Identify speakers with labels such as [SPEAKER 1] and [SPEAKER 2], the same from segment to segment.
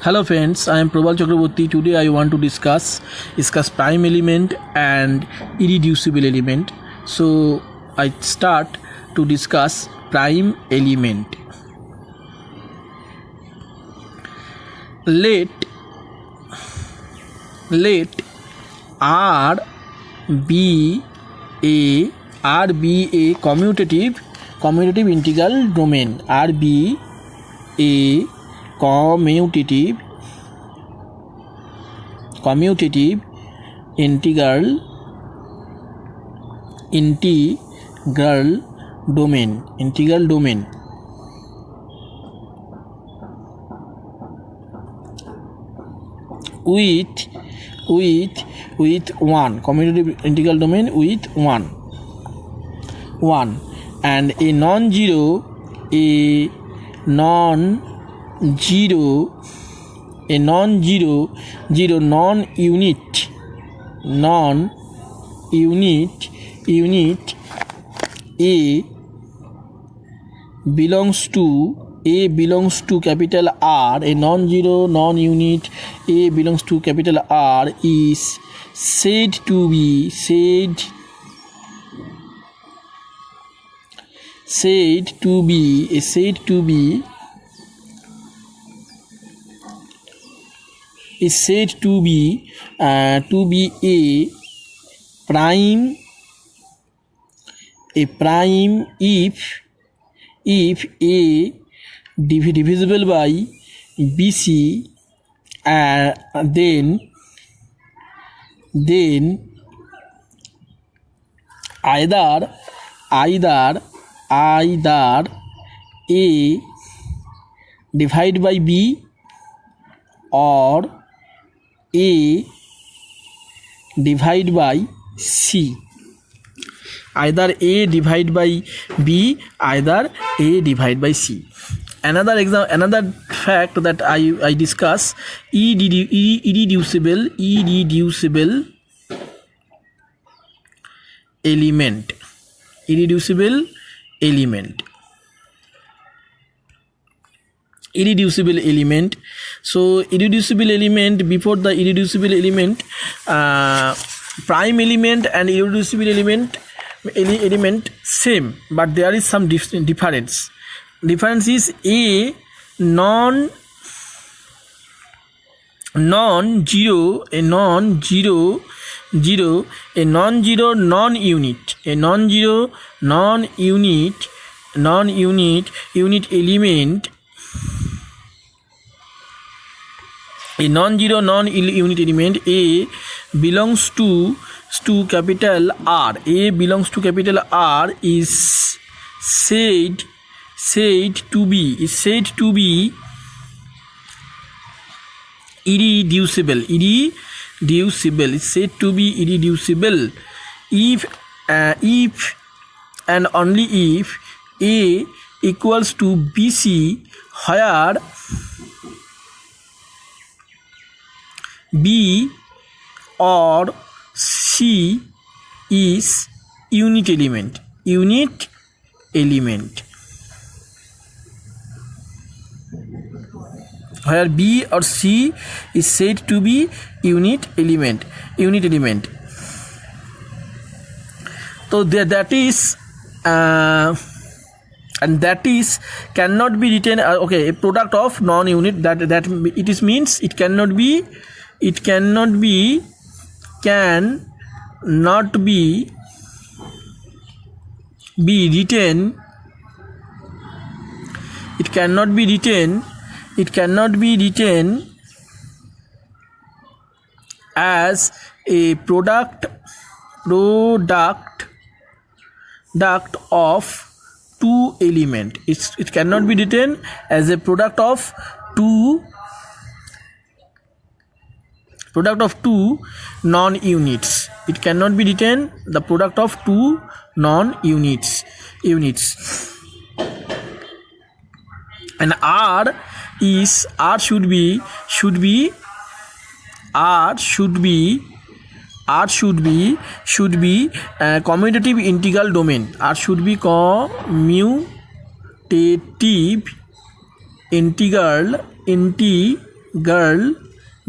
[SPEAKER 1] Hello friends, I am Prabal Chakraborty. Today I want to discuss prime element and irreducible element. So I start to discuss prime element. Let R be a commutative integral domain. R be a commutative integral domain with one commutative integral domain with one and a non-zero non-unit A belongs to capital R. A non-zero non-unit A belongs to capital R is said to be a prime if A divisible by BC, then either A divided by B or A divided by C. Either A divided by B, either A divided by C. Another fact that I discuss irreducible element. So irreducible element, before the irreducible element, prime element and irreducible element same, but there is some difference. Difference is a non-zero non-unit element. A non-zero non-unit element A belongs to capital R. A belongs to capital R is said to be irreducible. Is said to be irreducible if and only if A equals to BC, where B or C is unit element. Where B or C is said to be unit element. So that is and that is cannot be written a product of non-unit, that it is means it cannot be written as a product of two element. It cannot be written as a product of two non-units. It cannot be written the product of two non-units. And R should be commutative integral domain. R should be commutative integral girl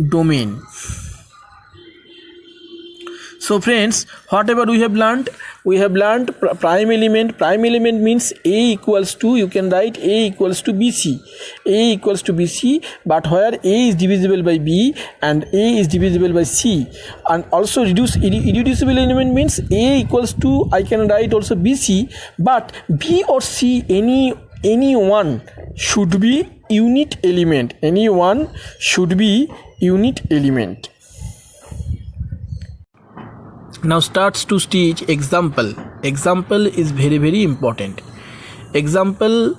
[SPEAKER 1] domain. So friends, whatever we have learned prime element. Prime element means A equals to, you can write A equals to BC. A equals to BC, but where A is divisible by B and A is divisible by C. And also irreducible element means A equals to, I can write also BC, but B or C, any one should be unit element. Any one should be unit element. Now starts to teach example. Example is very important. Example,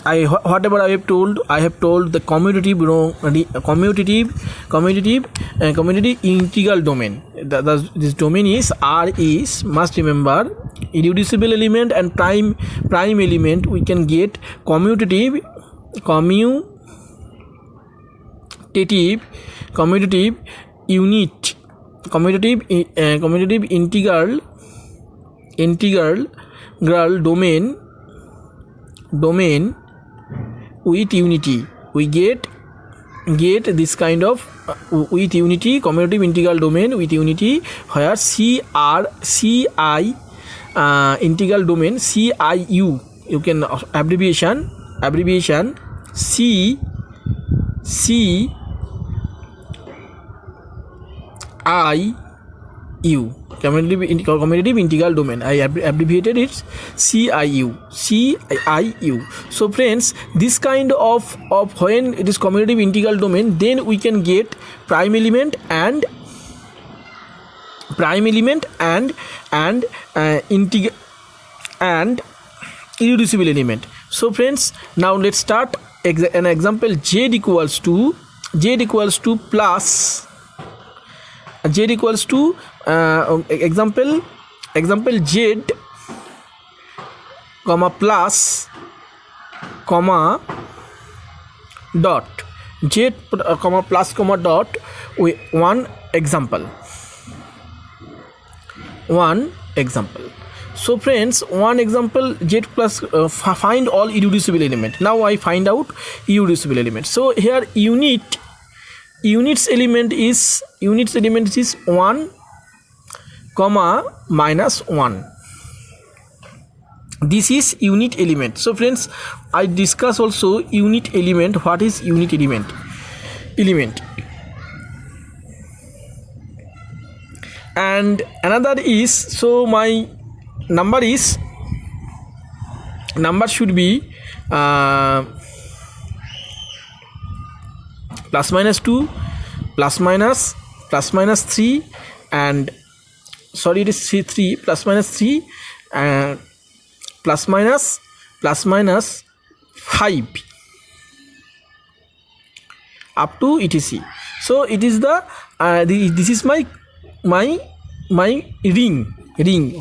[SPEAKER 1] whatever I have told the commutative integral domain. This domain is R is, must remember, irreducible element and prime element. We can get commutative unit, commutative integral domain with unity. We get this kind of with unity, commutative integral domain with unity, where CI integral domain CIU, you can abbreviation CIU, commutative integral domain. I abbreviated it CIU. So friends, this kind of when it is commutative integral domain, then we can get prime element and irreducible element. So friends, now let's start an example. Z equals to plus, Z equals to example Z comma plus comma dot, Z comma plus comma dot with one example. So friends, one example, Z plus find all irreducible element. Now I find out irreducible element. So here units element is 1 comma minus 1. This is unit element. So friends, I discuss also unit element. What is unit element? And another is, so my number should be plus minus 2, plus minus 3, and sorry, it is 3 plus minus 3 and plus minus 5 up to etc. So it is the this is my ring.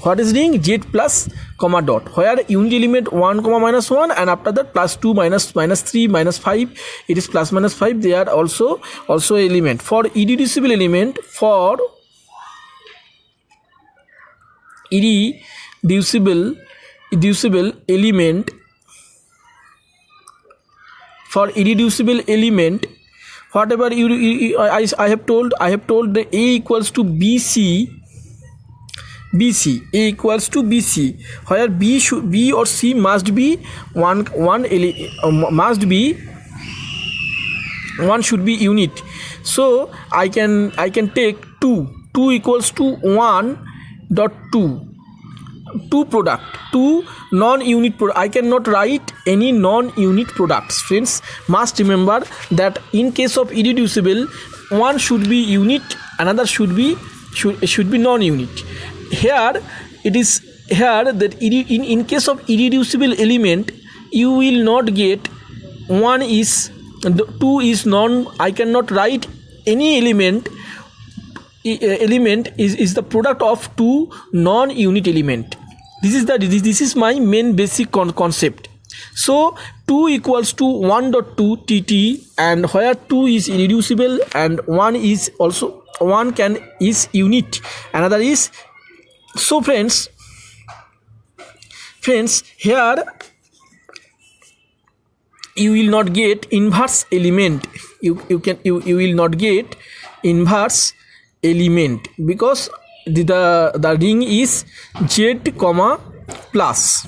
[SPEAKER 1] What is ring? Z plus comma dot, where unit element 1 comma minus 1, and after that plus 2 minus 3 minus 5, it is plus minus 5. They are also element. For irreducible element, for irreducible element, whatever I have told the A equals to BC, A equals to BC, where B or C must be one should be unit. So I can take 2 equals to 1.2 product, 2 non-unit product. I cannot write any non-unit products. Friends, must remember that in case of irreducible, one should be unit, another should be non-unit. Here it is that in case of irreducible element, you will not get 1 is 2 is non. I cannot write any element is the product of 2 non-unit element. This is my main basic concept. So 2 equals to 1.2 tt, and where 2 is irreducible and 1 is also is unit, another is. So friends, here you will not get inverse element. You will not get inverse element because the ring is z comma plus.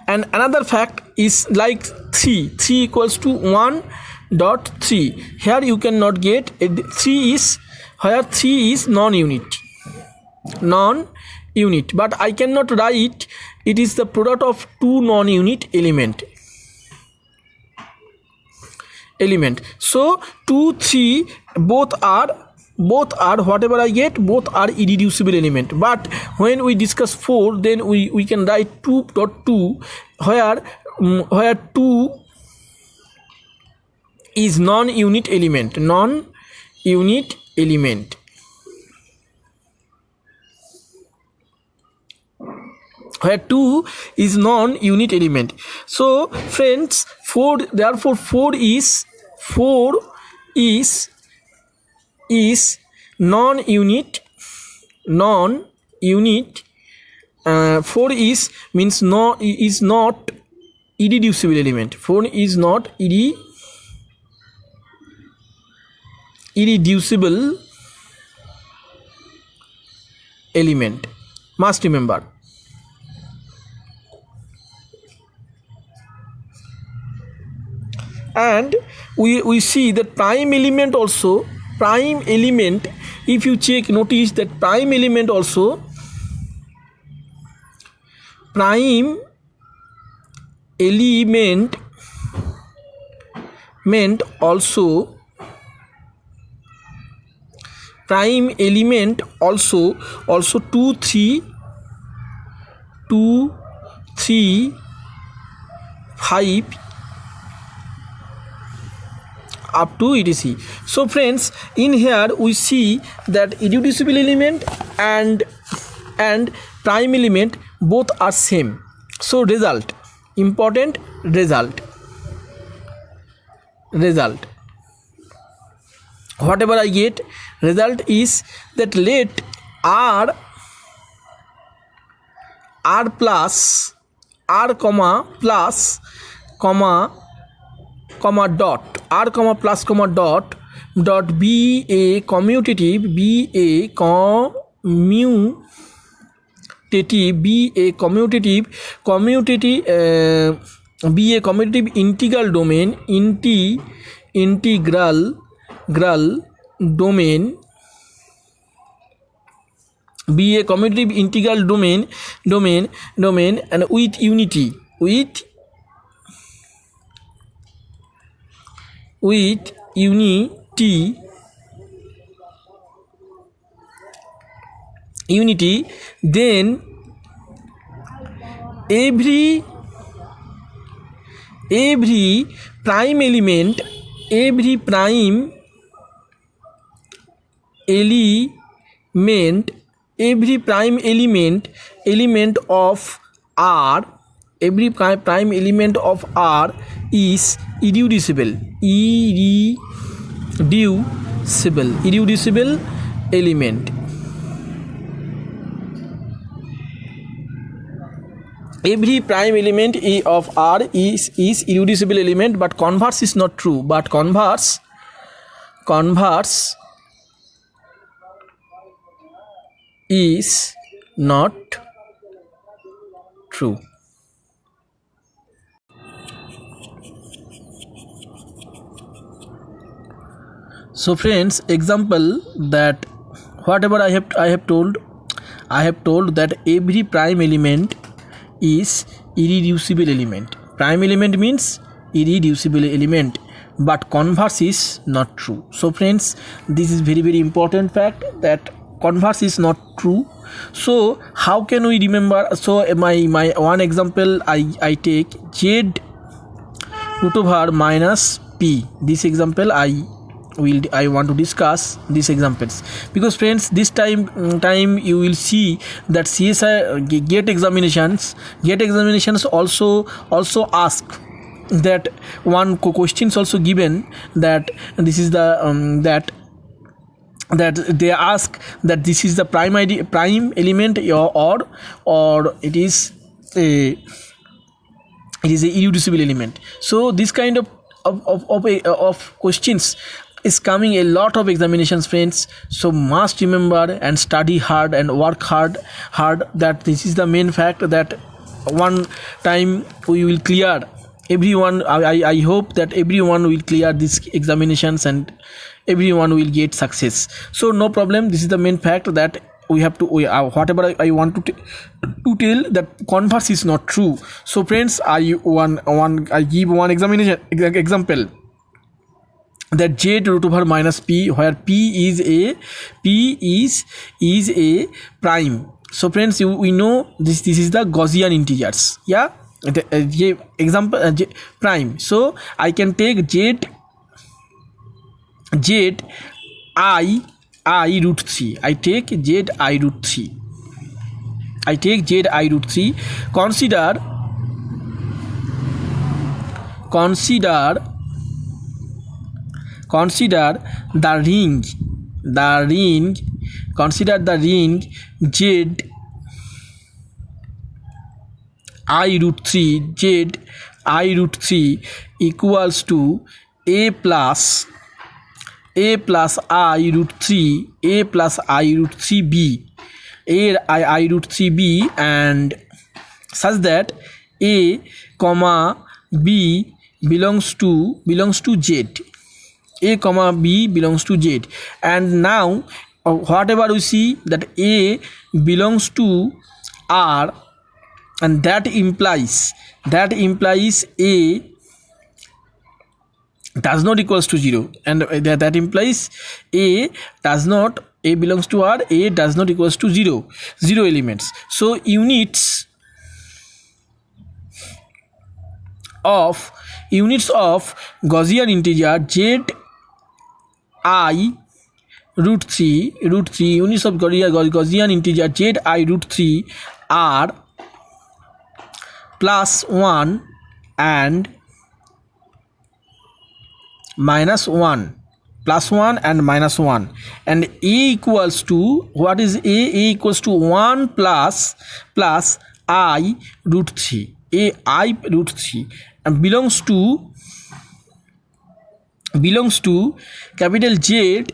[SPEAKER 1] And another fact is like 3 equals to 1.3. Here you cannot get 3 is where 3 is non-unit, but I cannot write it is the product of two non-unit element. So 2 3 both are whatever I get, both are irreducible element. But when we discuss 4, then we can write 2.2 where 2 is non-unit element, where 2 is non-unit element. So friends, 4 therefore 4 is non-unit. 4 is means is not irreducible element. 4 is not irreducible element, must remember. And we see that prime element, if you check, notice that prime element also also 2 3 5 up to etc. So friends, in here we see that irreducible element and prime element both are same. So result, important result, whatever I get, result is that let r plus r comma plus comma dot, r comma plus comma dot be a commutative integral domain be a commutative integral domain and with unity then every prime element of R, every prime element of R is irreducible element. Every prime element of R is irreducible element, but converse is not true. But converse is not true. So friends, example that whatever I have told that every prime element is irreducible element. Prime element means irreducible element, but converse is not true. So friends, this is very important fact that converse is not true. So how can we remember? So my one example I take z root over minus p. This example I want to discuss these examples, because friends, this time you will see that CSI GATE examinations also ask that one questions also given that this is the that they ask that this is the prime element or it is a it is a irreducible element. So this kind of questions is coming a lot of examinations, friends. So must remember and study hard and work hard that this is the main fact that one time we will clear everyone. I hope that everyone will clear these examinations and everyone will get success. So no problem, this is the main fact that we have to whatever I want to tell, that converse is not true. So friends, I give one example, that z root over minus p, where p is a prime. So friends, we know this is the Gaussian integers, yeah, the example j prime. So I can take z I root 3. I take z I root 3. Consider the ring. Consider the ring z I root 3 equals to a plus I root 3 b, I root 3 b, and such that a comma b belongs to z. A comma b belongs to z. And now whatever we see that a belongs to R, and that implies a does not equals to 0, and that implies a belongs to R, a does not equals to 0 elements. So units of Gaussian integer z I root 3 units of Gaussian integer z I root 3 are plus 1 and minus 1, and minus 1, and a equals to, what is a equals to 1 plus I root 3, I root 3, and belongs to capital Z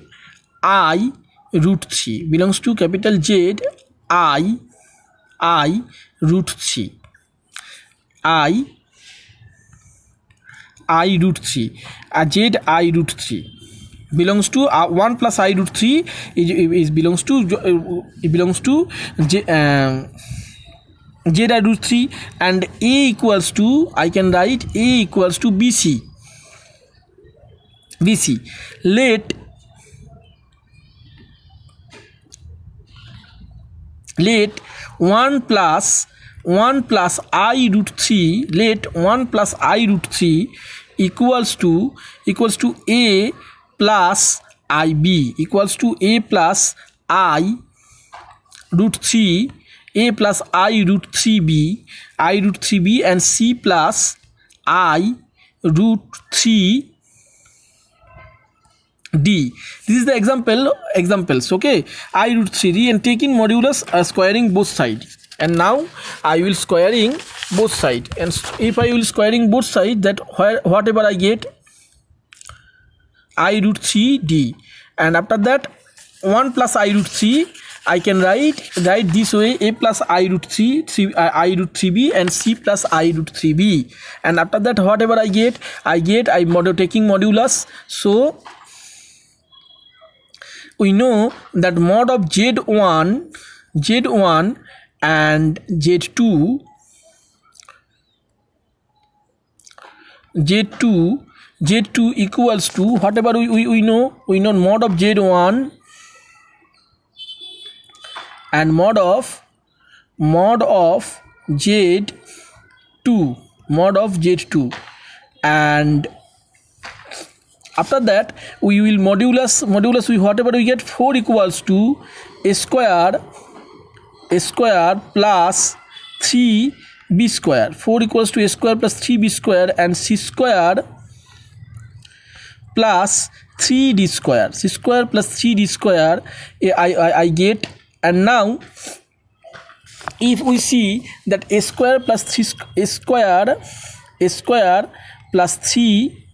[SPEAKER 1] I root 3, belongs to capital Z I root 3, I root 3, z I root 3 belongs to 1 plus I root 3 is belongs to z I root 3, and a equals to, I can write a equals to bc. Let 1 plus I root 3, let 1 plus I root 3 equals to a plus ib, equals to a plus I root 3, a plus I root 3b, and c plus I root 3 d. This is the examples, okay. I root 3d, and taking modulus squaring both sides. And now I will squaring both sides, and if I will squaring both sides, that whatever I get I root 3d, and after that 1 plus I root 3 I can write this way, a plus I root 3 I root 3b, and c plus I root 3b, and after that whatever I get taking modulus. So we know that mod of z1 and z2 equals to whatever we know mod of z1 and mod of z2, and after that we will modulus we whatever we get 4 equals to a square plus 3b square, 4 equals to a square plus 3b square, and c square plus 3d square, c square plus 3d square I get. And now if we see that a square plus 3 a square a square plus 3b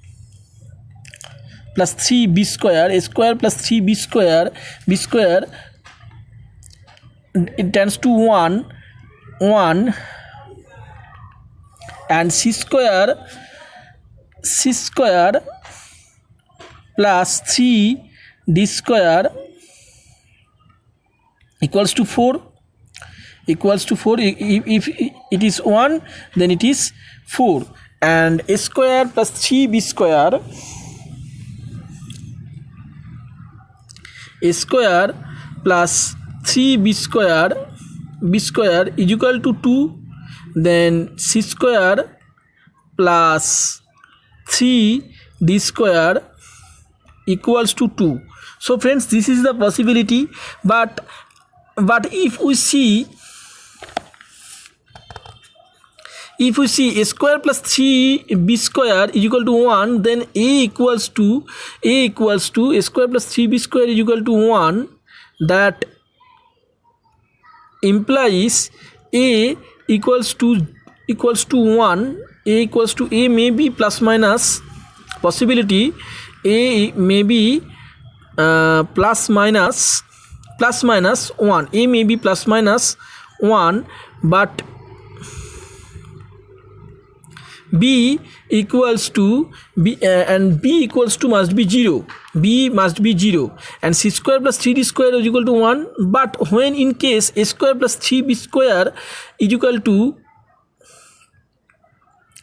[SPEAKER 1] square, a square plus 3b square, b square it tends to 1 and c square plus 3d square equals to 4. If it is 1, then it is 4, and a square plus 3b square, a square plus 3b square, b square is equal to 2, then c square plus 3d square equals to 2. So friends, this is the possibility, but if we see a square plus 3b square is equal to 1, then a equals to a square plus 3b square is equal to 1. That implies a equals to 1. A equals to, a may be plus minus, possibility a may be plus minus 1, a may be plus minus 1, but b equals to b and b equals to must be 0, b must be 0, and c square plus 3d square is equal to 1. But when in case a square plus 3b square is equal to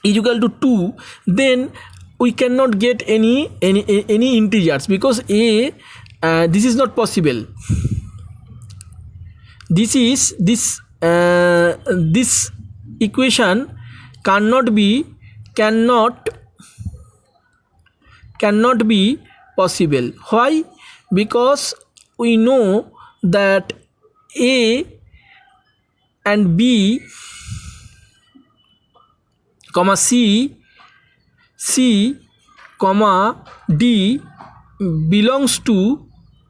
[SPEAKER 1] 2, then we cannot get any integers, because this is not possible. This equation cannot be possible. Why? Because we know that a and b comma c comma d belongs to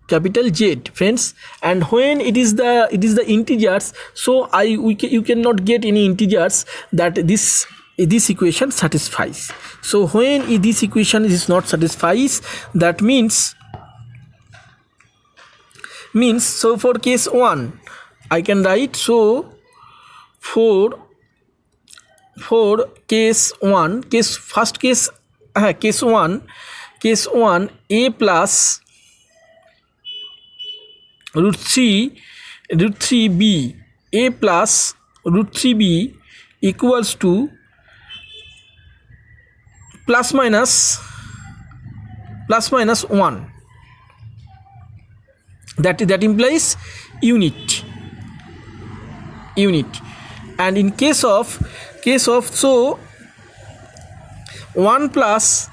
[SPEAKER 1] capital Z, friends, and when it is the integers, so you cannot get any integers that this equation satisfies. So when this equation is not satisfies, that means so for case 1 I can write, so for case 1, case 1, a plus root 3b, a plus root 3b equals to plus minus 1. That implies unit. And in case of so 1 plus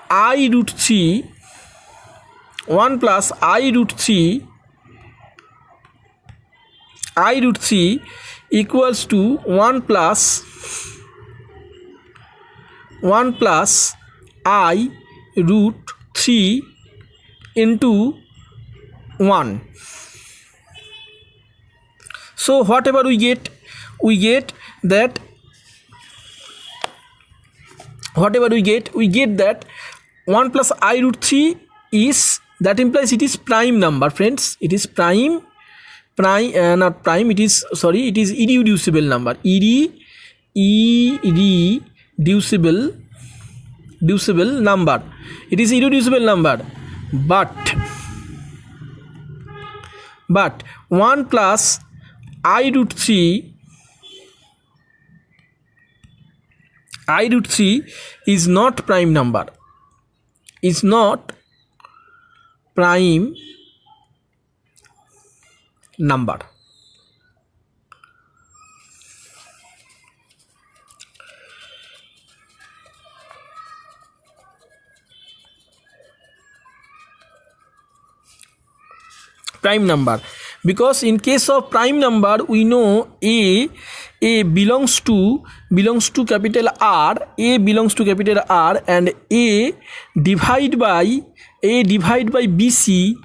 [SPEAKER 1] I root 3, 1 plus I root 3 equals to 1 plus I root 3 into 1. So whatever we get that that 1 plus I root 3 is, that implies it is prime number, friends. It is not prime, it is irreducible number. Irreducible number. It is irreducible number, but 1 plus I root 3 is not prime number, is not prime number. Prime number, because in case of prime number we know a belongs to capital R, a belongs to capital R, and a divide by BC,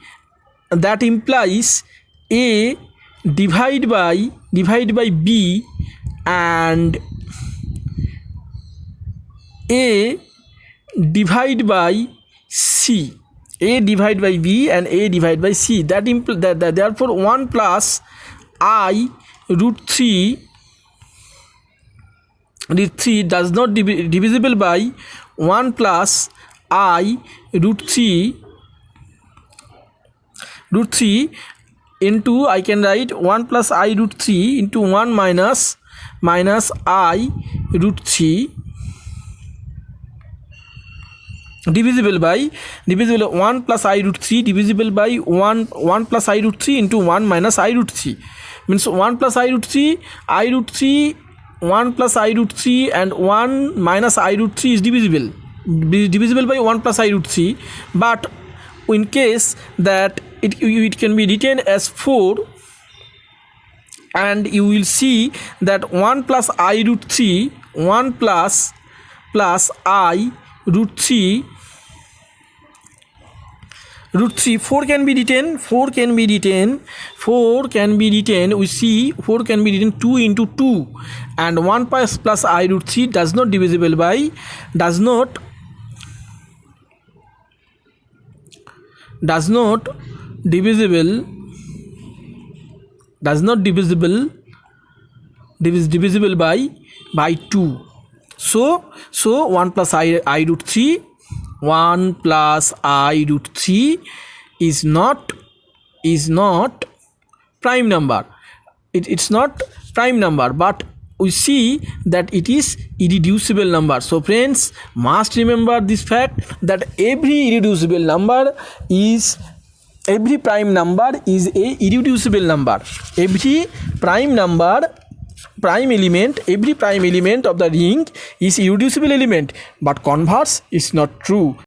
[SPEAKER 1] that implies a divide by B, and A divide by C, A divide by B and A divide by C. That therefore 1 plus I root 3 does not divisible by 1 plus I root 3 into, I can write 1 plus I root 3 into 1 minus I root 3 divisible by 1 plus I root 3 divisible by 1 plus I root 3 into 1 minus I root 3, means 1 plus I root 3 1 plus I root 3 and 1 minus I root 3 is divisible by 1 plus I root 3, but in case that it can be written as 4, and you will see that 1 plus I root 3 1 plus I root 3 4 can be written, we see 4 can be written 2 into 2, and 1 plus I root 3 does not divisible by divisible by 2. So 1 plus I root 3 1 plus I root 3 is not prime number. It's not prime number, but we see that it is irreducible number. So friends, must remember this fact that every prime number is a irreducible number. Every prime element of the ring is irreducible element, but converse is not true.